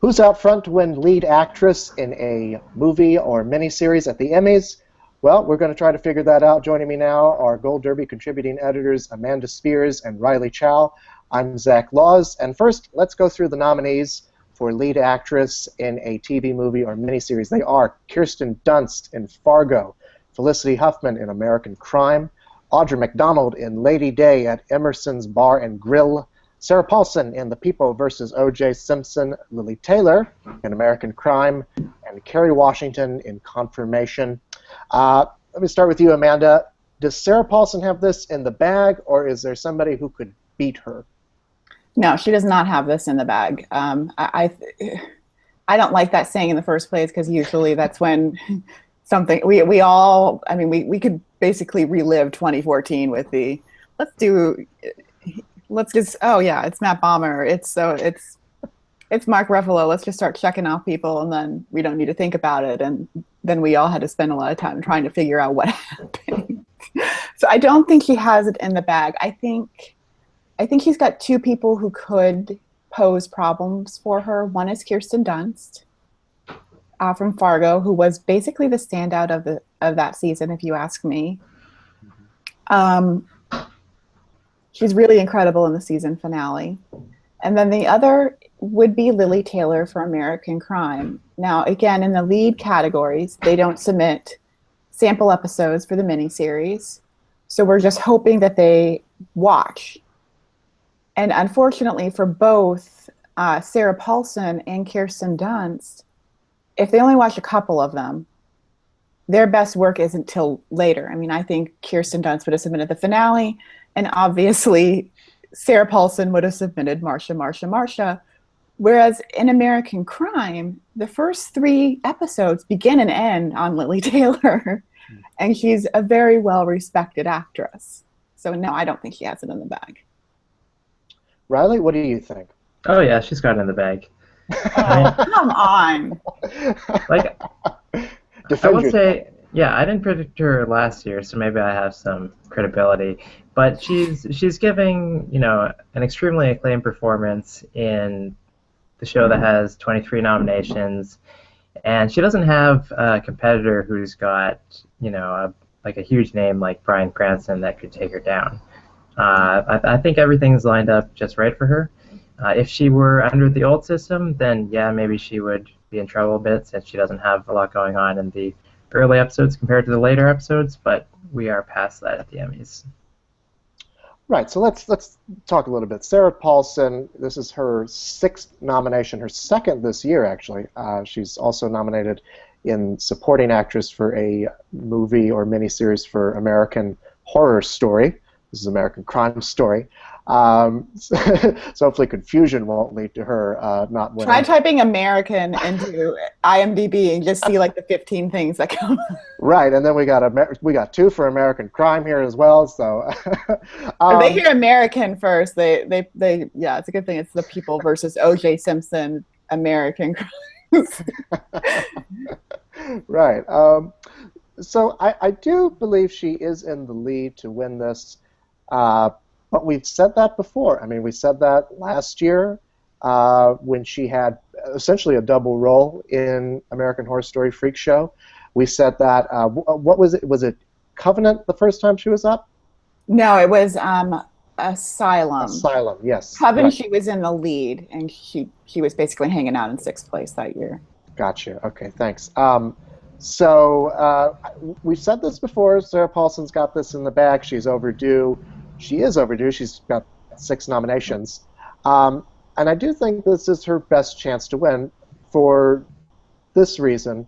Who's out front to win lead actress in a movie or miniseries at the Emmys? Well, we're going to try to figure that out. Joining me now are Gold Derby contributing editors Amanda Spears and Riley Chow. I'm Zach Laws. And first, let's go through the nominees for lead actress in a TV movie or miniseries. They are Kirsten Dunst in Fargo, Felicity Huffman in American Crime, Audra McDonald in Lady Day at Emerson's Bar and Grill, Sarah Paulson in The People vs. O.J. Simpson, Lily Taylor in American Crime, and Kerry Washington in Confirmation. Let me start with you, Amanda. Does Sarah Paulson have this in the bag, or is there somebody who could beat her? No, she does not have this in the bag. I don't like that saying in the first place, because usually that's when something we all, I mean, we could basically relive 2014 with the let's just, oh yeah, it's Matt Bomer, it's Mark Ruffalo, let's just start checking off people and then we don't need to think about it. And then we all had to spend a lot of time trying to figure out what happened. So I don't think he has it in the bag. I think he's got two people who could pose problems for her. One is Kirsten Dunst from Fargo, who was basically the standout of that season, if you ask me. She's really incredible in the season finale. And then the other would be Lily Taylor for American Crime. Now, again, in the lead categories, they don't submit sample episodes for the miniseries. So we're just hoping that they watch. And unfortunately for both Sarah Paulson and Kirsten Dunst, if they only watch a couple of them, their best work isn't till later. I mean, I think Kirsten Dunst would have submitted the finale, and obviously Sarah Paulson would have submitted Marsha. Whereas in American Crime, the first 3 episodes begin and end on Lily Taylor, and she's a very well-respected actress. So no, I don't think she has it in the bag. Riley, what do you think? Oh yeah, she's got it in the bag. Oh, come on. Like, I will say, yeah, I didn't predict her last year, so maybe I have some credibility. But she's giving, an extremely acclaimed performance in the show that has 23 nominations, and she doesn't have a competitor who's got, a huge name like Bryan Cranston that could take her down. I think everything's lined up just right for her. If she were under the old system, then yeah, maybe she would be in trouble a bit since she doesn't have a lot going on in the early episodes compared to the later episodes, but we are past that at the Emmys. Right, so let's talk a little bit. Sarah Paulson, this is her 6th nomination, her 2nd this year, actually. She's also nominated in Supporting Actress for a movie or miniseries for American Horror Story. This is American Crime Story. So hopefully confusion won't lead to her not winning. Try typing American into IMDb and just see like the 15 things that come up. Right, and then we got 2 for American Crime here as well. So if they hear American first, they yeah, it's a good thing. It's The People versus O.J. Simpson, American Crime. Right. So I do believe she is in the lead to win this. But we've said that before. I mean, we said that last year when she had essentially a double role in American Horror Story Freak Show. We said that, what was it? Was it Covenant the first time she was up? No, it was Asylum. Asylum, yes. Covenant, right. She was in the lead, and she was basically hanging out in 6th place that year. Gotcha. Okay, thanks. So we've said this before. Sarah Paulson's got this in the bag. She's overdue. She is overdue. She's got 6 nominations. And I do think this is her best chance to win for this reason.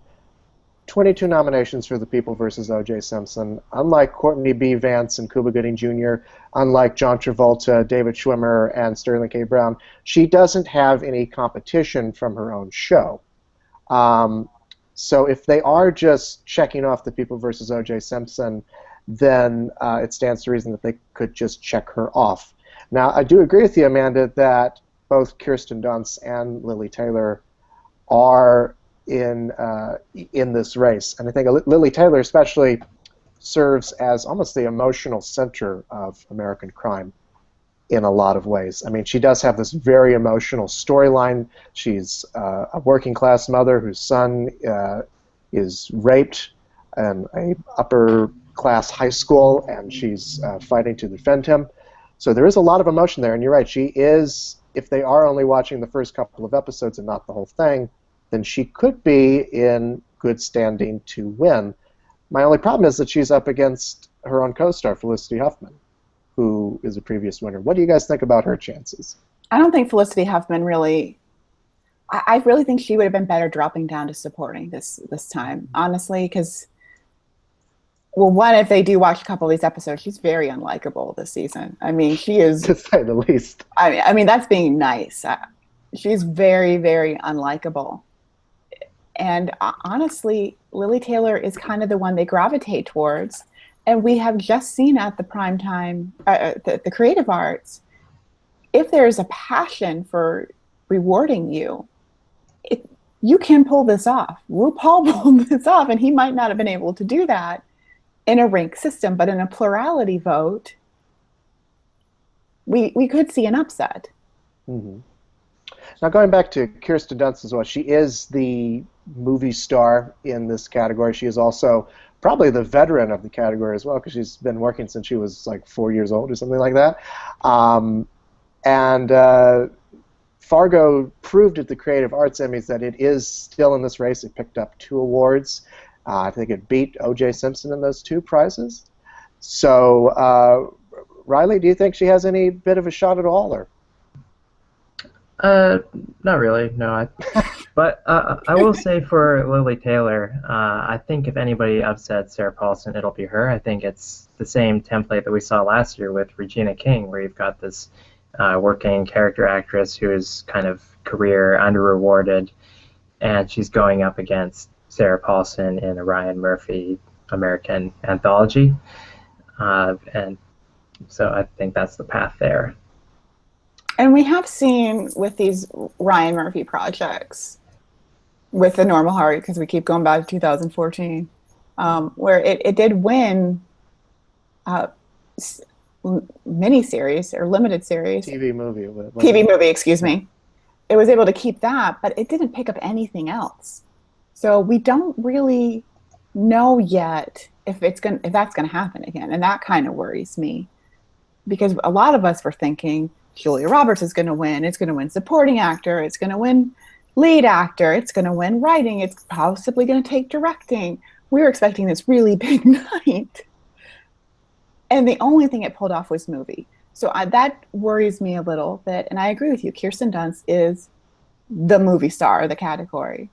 22 nominations for The People versus O.J. Simpson. Unlike Courtney B. Vance and Cuba Gooding Jr., unlike John Travolta, David Schwimmer, and Sterling K. Brown, she doesn't have any competition from her own show. So if they are just checking off The People versus O.J. Simpson, then it stands to reason that they could just check her off. Now, I do agree with you, Amanda, that both Kirsten Dunst and Lily Taylor are in this race, and I think Lily Taylor especially serves as almost the emotional center of American Crime in a lot of ways. I mean, she does have this very emotional storyline. She's a working class mother whose son is raped in a upper class high school, and she's fighting to defend him. So there is a lot of emotion there, and you're right. She is, if they are only watching the first couple of episodes and not the whole thing, then she could be in good standing to win. My only problem is that she's up against her own co-star, Felicity Huffman, who is a previous winner. What do you guys think about her chances? I don't think Felicity Huffman really. I really think she would have been better dropping down to supporting this time, honestly, because, well, one, if they do watch a couple of these episodes, she's very unlikable this season. I mean, she is, to say the least. I mean, that's being nice. She's very, very unlikable. And honestly, Lily Taylor is kind of the one they gravitate towards. And we have just seen at the prime time, the creative arts, if there's a passion for rewarding you, you can pull this off. RuPaul pulled this off, and he might not have been able to do that in a rank system, but in a plurality vote, we could see an upset. Mm-hmm. Now, going back to Kirsten Dunst as well, she is the movie star in this category. She is also probably the veteran of the category as well, because she's been working since she was like 4 years old or something like that. Fargo proved at the Creative Arts Emmys that it is still in this race. It picked up 2 awards. I think it beat O.J. Simpson in those 2 prizes. So, Riley, do you think she has any bit of a shot at all, or? Not really, no. But I will say for Lily Taylor, I think if anybody upsets Sarah Paulson, it'll be her. I think it's the same template that we saw last year with Regina King, where you've got this working character actress who is kind of career under-rewarded, and she's going up against Sarah Paulson in a Ryan Murphy American anthology. And so I think that's the path there. And we have seen with these Ryan Murphy projects, with The Normal Heart, because we keep going back to 2014, where it did win miniseries or limited series. TV movie. TV movie, excuse me. It was able to keep that, but it didn't pick up anything else. So we don't really know yet if that's going to happen again, and that kind of worries me, because a lot of us were thinking Julia Roberts is going to win. It's going to win supporting actor. It's going to win lead actor. It's going to win writing. It's possibly going to take directing. We were expecting this really big night, and the only thing it pulled off was movie. So that worries me a little bit, and I agree with you. Kirsten Dunst is the movie star of the category.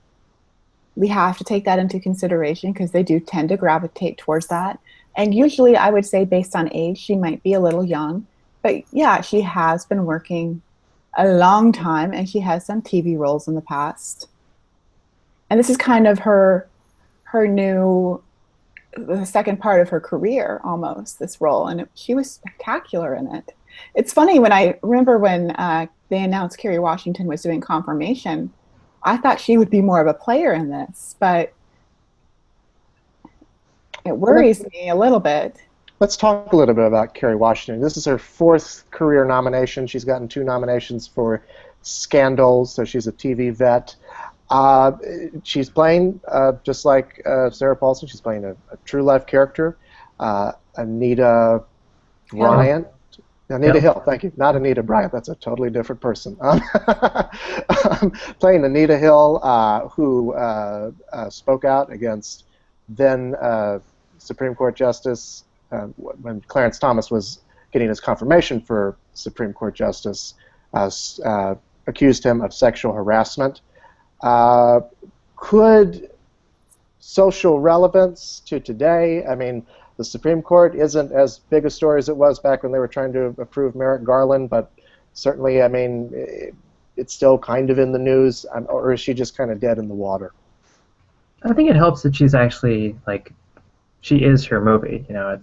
We have to take that into consideration because they do tend to gravitate towards that. And usually I would say based on age, she might be a little young. But yeah, she has been working a long time, and she has done TV roles in the past. And this is kind of her new, the second part of her career almost, this role. And she was spectacular in it. It's funny, when I remember when they announced Kerry Washington was doing Confirmation, I thought she would be more of a player in this, but it worries me a little bit. Let's talk a little bit about Kerry Washington. This is her 4th career nomination. She's gotten 2 nominations for Scandal, so she's a TV vet. She's playing, just like Sarah Paulson, she's playing a true life character, Anita Bryant. Anita Hill, thank you. Not Anita Bryant, that's a totally different person. Playing Anita Hill, who spoke out against then Supreme Court Justice, when Clarence Thomas was getting his confirmation for Supreme Court Justice, accused him of sexual harassment. Could social relevance to today, I mean, the Supreme Court isn't as big a story as it was back when they were trying to approve Merrick Garland, but certainly, I mean, it's still kind of in the news, or is she just kind of dead in the water? I think it helps that she's actually, like, she is her movie. You know,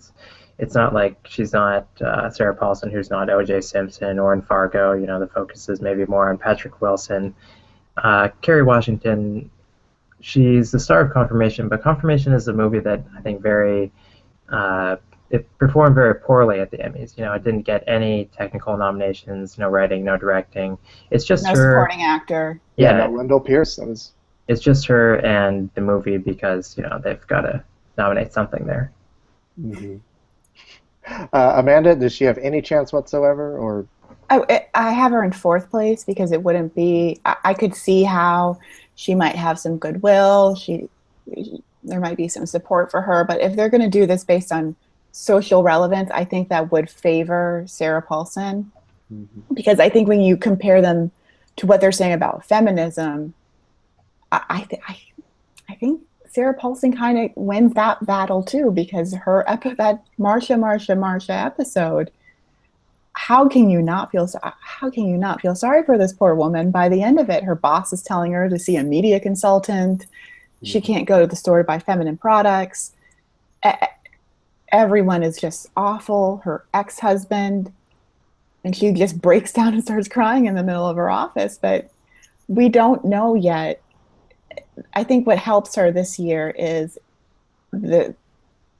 it's not like she's not Sarah Paulson, who's not O.J. Simpson, or in Fargo. You know, the focus is maybe more on Patrick Wilson. Kerry Washington, she's the star of Confirmation, but Confirmation is a movie that I think very it performed very poorly at the Emmys. You know, it didn't get any technical nominations, no writing, no directing. It's just No her. supporting actor. Yeah, Yeah, no Wendell Pierce. That was. it's just her and the movie because they've got to nominate something there. Mhm. Amanda, does she have any chance whatsoever, or? I have her in fourth place because it wouldn't be. I could see how she might have some goodwill. There might be some support for her, but if they're going to do this based on social relevance, I think that would favor Sarah Paulson, because I think when you compare them to what they're saying about feminism, I think Sarah Paulson kind of wins that battle too, because that Marsha episode. How can you not feel sorry for this poor woman? By the end of it, her boss is telling her to see a media consultant. She can't go to the store to buy feminine products. Everyone is just awful. Her ex-husband, and she just breaks down and starts crying in the middle of her office. But we don't know yet. I think what helps her this year is the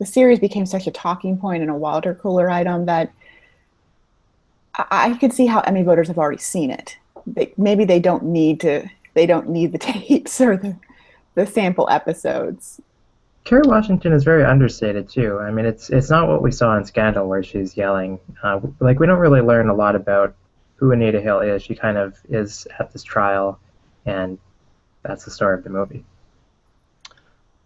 series became such a talking point and a water cooler item that I could see how Emmy voters have already seen it. Maybe they don't need the tapes or the sample episodes. Kerry Washington is very understated too. I mean, it's not what we saw in Scandal where she's yelling. We don't really learn a lot about who Anita Hill is. She kind of is at this trial, and that's the story of the movie.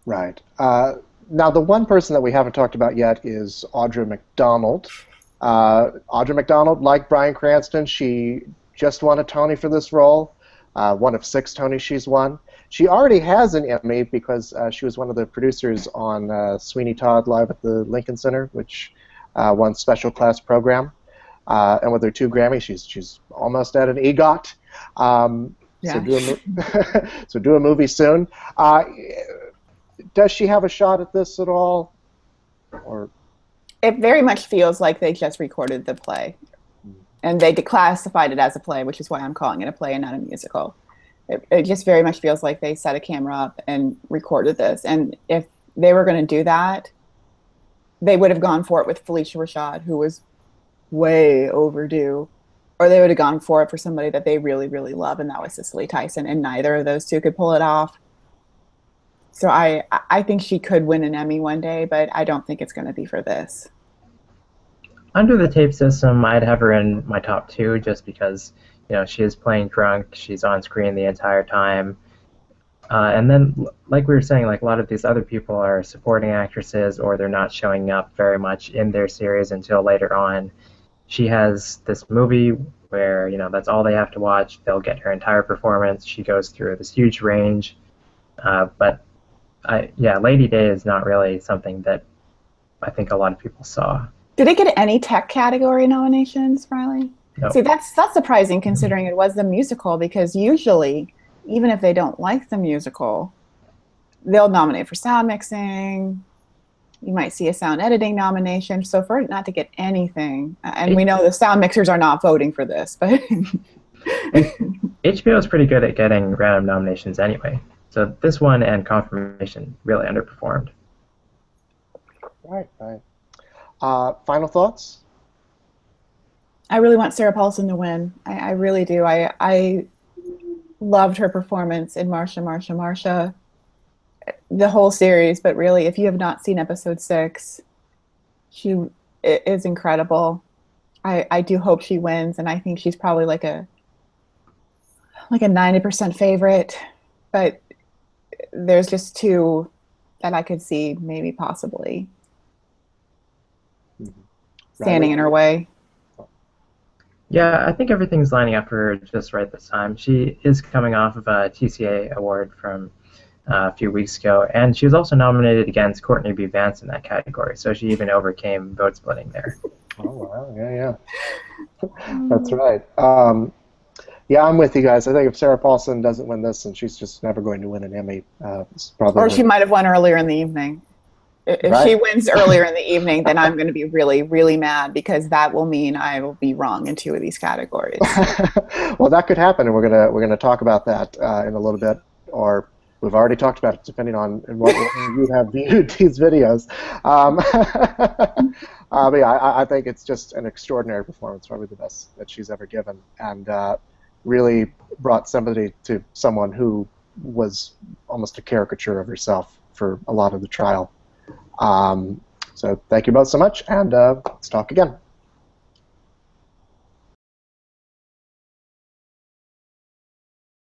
Right. Now, the one person that we haven't talked about yet is Audra McDonald. Audra McDonald, like Bryan Cranston, she just won a Tony for this role, one of 6 Tonys she's won. She already has an Emmy because she was one of the producers on Sweeney Todd Live at the Lincoln Center, which won Special Class Program. And with her 2 Grammys, she's almost at an EGOT. So do a movie soon. Does she have a shot at this at all? Or it very much feels like they just recorded the play, and they declassified it as a play, which is why I'm calling it a play and not a musical. It just very much feels like they set a camera up and recorded this. And if they were going to do that, they would have gone for it with Felicia Rashad, who was way overdue, or they would have gone for it for somebody that they really, really love, and that was Cicely Tyson, and neither of those two could pull it off. So I think she could win an Emmy one day, but I don't think it's going to be for this. Under the tape system, I'd have her in my top 2 just because she is playing drunk, she's on screen the entire time, and then like we were saying, like a lot of these other people are supporting actresses, or they're not showing up very much in their series until later on. She has this movie where that's all they have to watch. They'll get her entire performance. She goes through this huge range, but Lady Day is not really something that I think a lot of people saw. Did it get any tech category nominations, Riley? No. See, that's surprising considering it was the musical, because usually, even if they don't like the musical, they'll nominate for sound mixing. You might see a sound editing nomination. So for it not to get anything, and we know the sound mixers are not voting for this, but HBO is pretty good at getting random nominations anyway. So this one and Confirmation really underperformed. Right. Final thoughts? I really want Sarah Paulson to win. I really do. I loved her performance in Marsha, the whole series, but really, if you have not seen episode 6, she is incredible. I do hope she wins, and I think she's probably like a 90% favorite, but there's just 2 that I could see maybe possibly standing in her way. Yeah, I think everything's lining up for her just right this time. She is coming off of a TCA award from a few weeks ago, and she was also nominated against Courtney B. Vance in that category, so she even overcame vote splitting there. Oh, wow, yeah. That's right. I'm with you guys. I think if Sarah Paulson doesn't win this, then she's just never going to win an Emmy. Or she might have won earlier in the evening. If she wins earlier in the evening, then I'm going to be really, really mad, because that will mean I will be wrong in 2 of these categories. Well, that could happen, and we're gonna talk about that in a little bit, or We've already talked about it, depending on what you have viewed these videos. But yeah, I think it's just an extraordinary performance, probably the best that she's ever given, and really brought sympathy to someone who was almost a caricature of herself for a lot of the trial. So thank you both so much, and let's talk again.